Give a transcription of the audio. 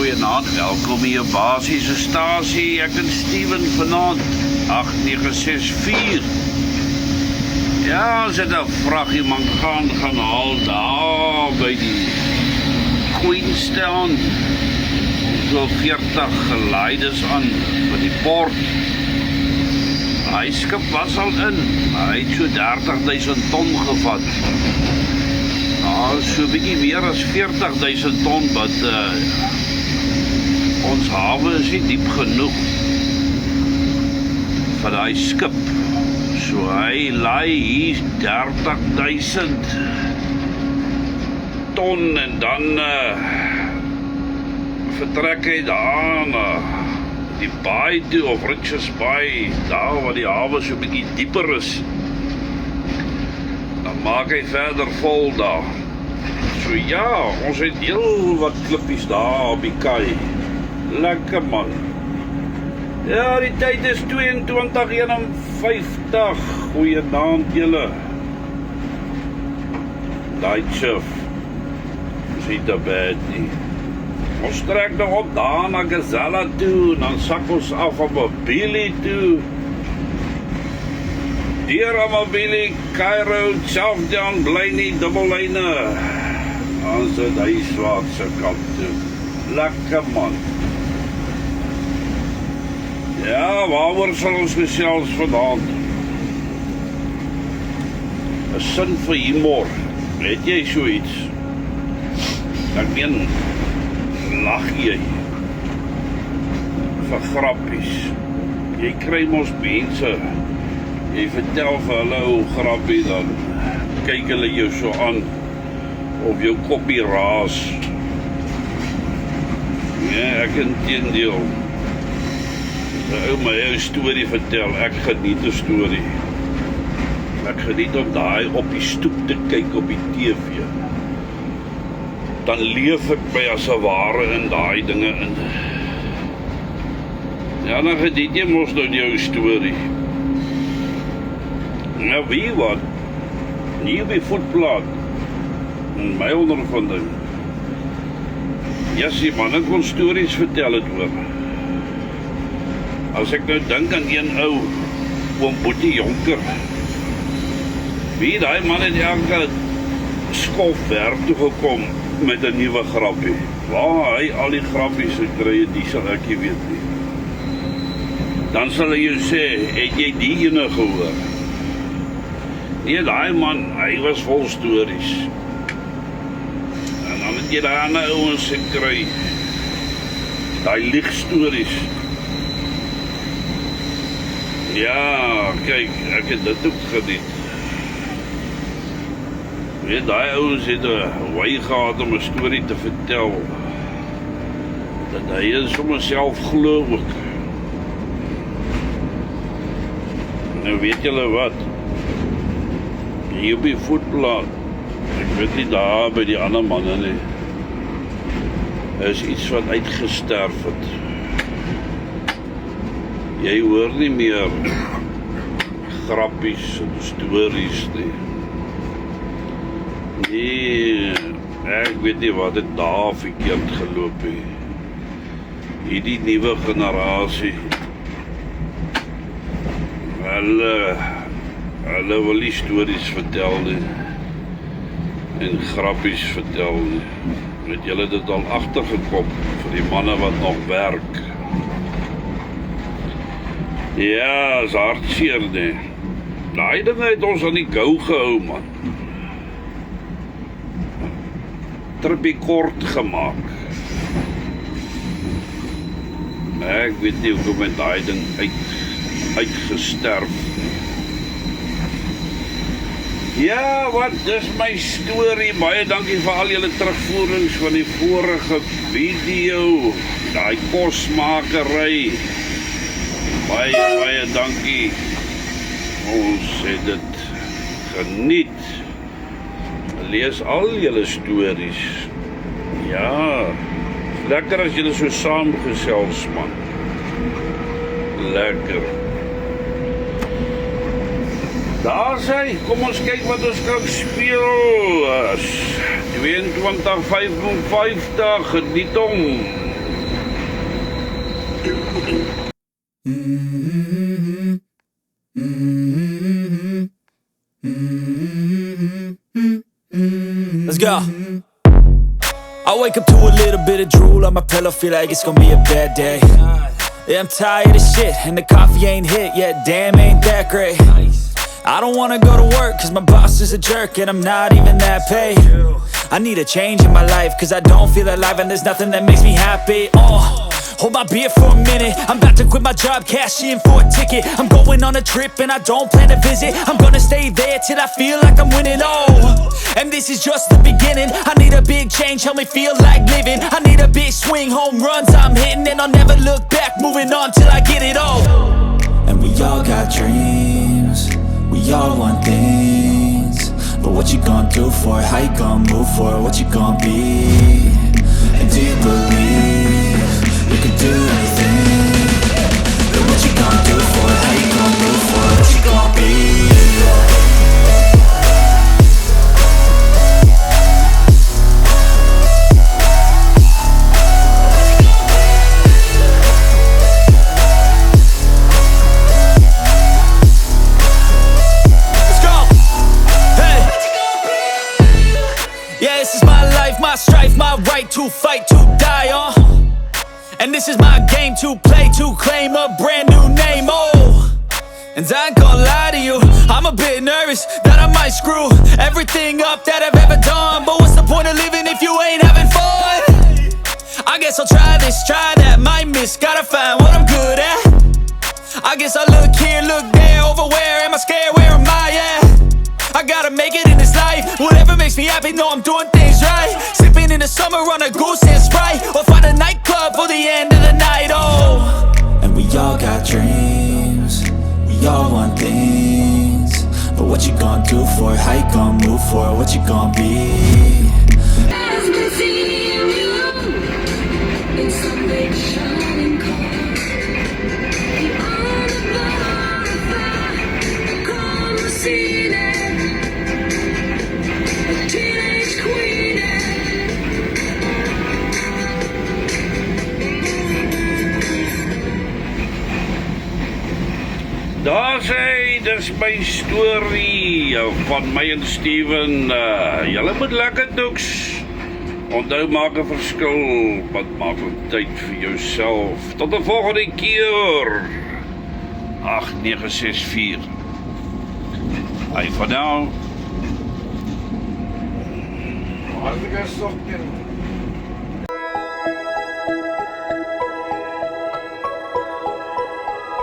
Goeienaand, welkom hier basiese stasie. Ek en Steven vanaand 8964. Ja, ons het 'n vraggie man gaan haal daar by die Queenstown. So 40 geleiders aan vir die port. Hy skip was al in. Hy het so 30.000 ton gevat. So 'n bietjie meer as 40.000 ton, wat ons hawe is nie diep genoeg vir daai skip. So hy laai hier 30.000 ton en dan vertrek hy daar na die baai toe, of Richards Bay, daar waar die hawe so 'n bietjie dieper is. Dan maak hy verder vol daar. So ja, ons het heel wat klippies daar op die kai. Lekker man. Ja, die tyd is 22:51. Goeienaand julle. Night shift. Is nie te bad nie. Ons trek nog op daar na Gazella toe, dan sak ons af op Mobili toe. Deur Mobili, Cairo, Southdown, bly nie dubbellyne. Ons het die swaarse kant toe. Lekker man. Ja, waaroor sal ons gesels vanaand? 'n sin vir humor. Het jy so iets? Ek meen, lag jy vir grappies? Jy kry mos mense, jy vertel vir hulle hoe grappie, dan kyk hulle jou so aan, of jou koppie raas. Ja, ek inteendeel. Ou my ou storie vertel, ek geniet 'n storie. Ek geniet om daai op die stoep te kyk op die TV. Dan leef ek my as 'n ware in daai dinge in. Ja, dan geniet jy mos nou jou storie. Nou wie wat? Nie by voetblad. My ondervinding. Ja, die manne kon stories vertel het oor. As ek nou dink aan een ou, oom Boetie Jonker. Wie daai man het elke skof werk toe gekom met 'n nuwe grappie. Waar hy al die grappies gekry het, die sal ek nie weet nie. Dan sal hy jou sê, het jy die ene gehoor? Nee, daai man, hy was vol stories. En dan het jy daai ander ouens gekry, daai liegstories. Ja, kyk, ek het dit ook geniet. Weet, daai ouens het 'n wy gehad om 'n storie te vertel, dat hy is sommer self glo ook. Nou weet julle wat, hier op die voetblad, ek weet nie daar by die ander manne nie, is iets wat uitgesterf het. Jy hoor nie meer grappies en stories nie. Nee, ek weet nie wat het daar verkeerd geloop het. Hierdie nuwe generasie, hulle wil nie stories vertel nie, en grappies vertel nie. Het julle dit al agtergekom vir die manne wat nog werk? Ja, is hartseer nie. Daai dinge het ons aan die gou gehou, man. Trippie kort gemaak. Ek weet nie hoekom het daai ding uitgesterf. Ja, wat, dis my storie. Baie dankie vir al julle terugvoerings van die vorige video. Daai kosmakery. Baie dankie. Ons het dit geniet. Lees al julle stories. Ja, lekker as julle so saamgesels, man. Lekker. Daar sê, kom ons kyk wat ons kan speel. 22:55, geniet hom. Let's go. I wake up to a little bit of drool on my pillow, feel like it's gonna be a bad day. Yeah, I'm tired of shit, and the coffee ain't hit yet, damn, ain't that great. I don't wanna go to work, cause my boss is a jerk, and I'm not even that paid. I need a change in my life, cause I don't feel alive, and there's nothing that makes me happy. Hold my beer for a minute, I'm about to quit my job, cash in for a ticket. I'm going on a trip and I don't plan to visit. I'm gonna stay there till I feel like I'm winning, and this is just the beginning. I need a big change, help me feel like living. I need a big swing, home runs I'm hitting, and I'll never look back, moving on till I get it all. And we all got dreams, we all want things, but what you gonna do for it? How you gonna move for it? What you gonna be? And do you believe you can do anything? But what you gonna do for it? How you gonna move for it? What you gonna be? Let's go! Hey! Yeah, this is my life, my strife, my right to fight, to die, and this is my game to play, to claim a brand new name, and I ain't gonna lie to you, I'm a bit nervous that I might screw everything up that I've ever done. But what's the point of living if you ain't having fun? I guess I'll try this, try that, might miss, gotta find what I'm good at. I guess I look here, look there, over where am I scared, where am I at? I gotta make it in this life, whatever makes me happy, know I'm doing things right. Sipping in the summer on a goose and Sprite, or find a nightclub for the end of the night, And we all got dreams, we all want things, but what you gonna do for it? How you gonna move for it? What you gonna be? Daar sê, dis my storie van my en Steven. Julle moet lekker doeks. Onthou, maak 'n verskil, wat maak tyd vir jouself. Tot 'n volgende keer. 8964. Hey, for now. Hartelijk